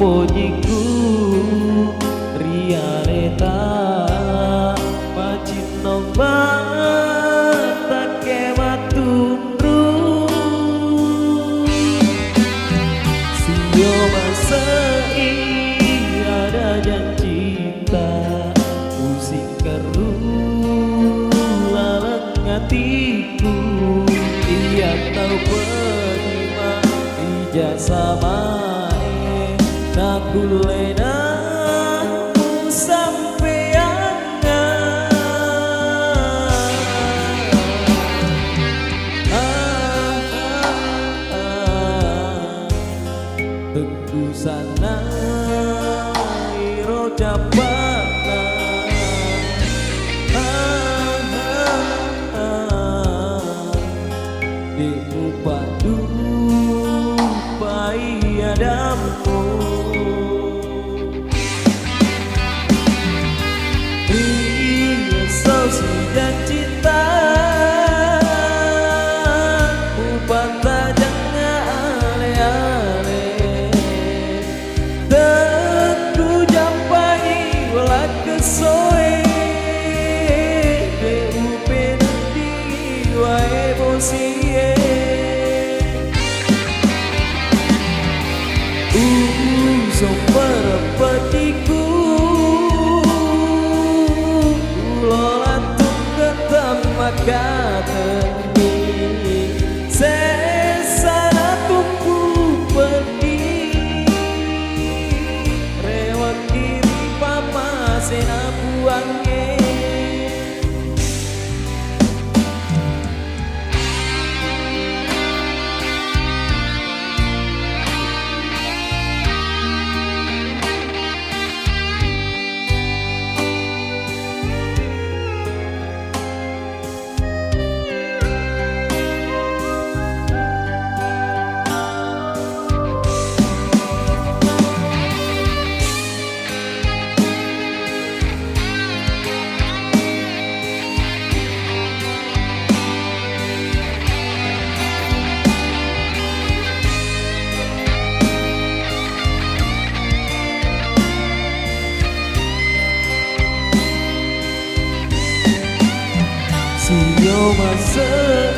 ponyiku rialeta macino batake matundru sio masai ada janji cinta musik keru lalang hatiku ia tahu penerima ijazah mae nakulena Teguh sana iro japana Demu padu pai adamu Iya sausi dan cinta Upata jangan ale-ale Soe DUP nanti wae bosie Somper petiku Lola tunggetam maka teni Sesana tumpu peti Rewak kiri papa sena buangnya Sio masa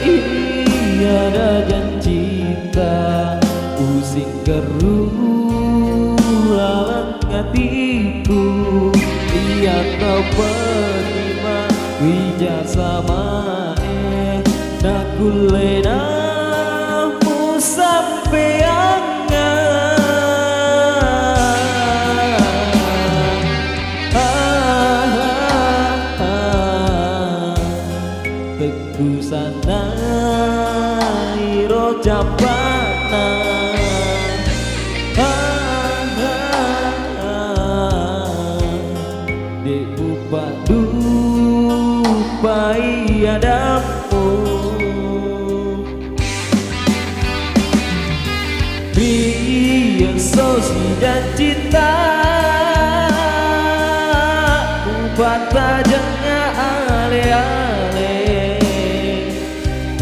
ini ada janji cinta Pusing keru lalang hatiku Ia tahu penerima wijasa mae Nakulena mu sampai Teguh sana iro japana Deku padu pai adamu Ria sosi dan cinta Upata jangan ale-ale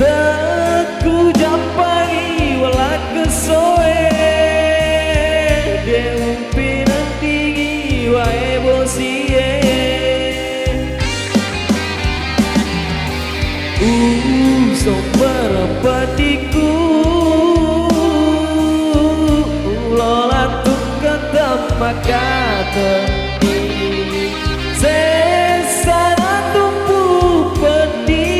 Teguh jampai walak kesoe Deumpi nanti wae bosie Somber petiku Lola tunggetam maka teni Sesana tumpu peti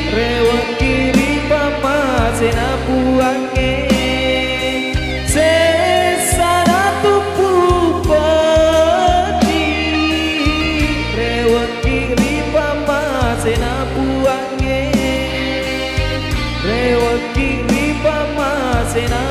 Rewak kiri papa sena buangnya Sesana tumpu peti Rewak kiri papa sena buangnya Rewak kiri papa sena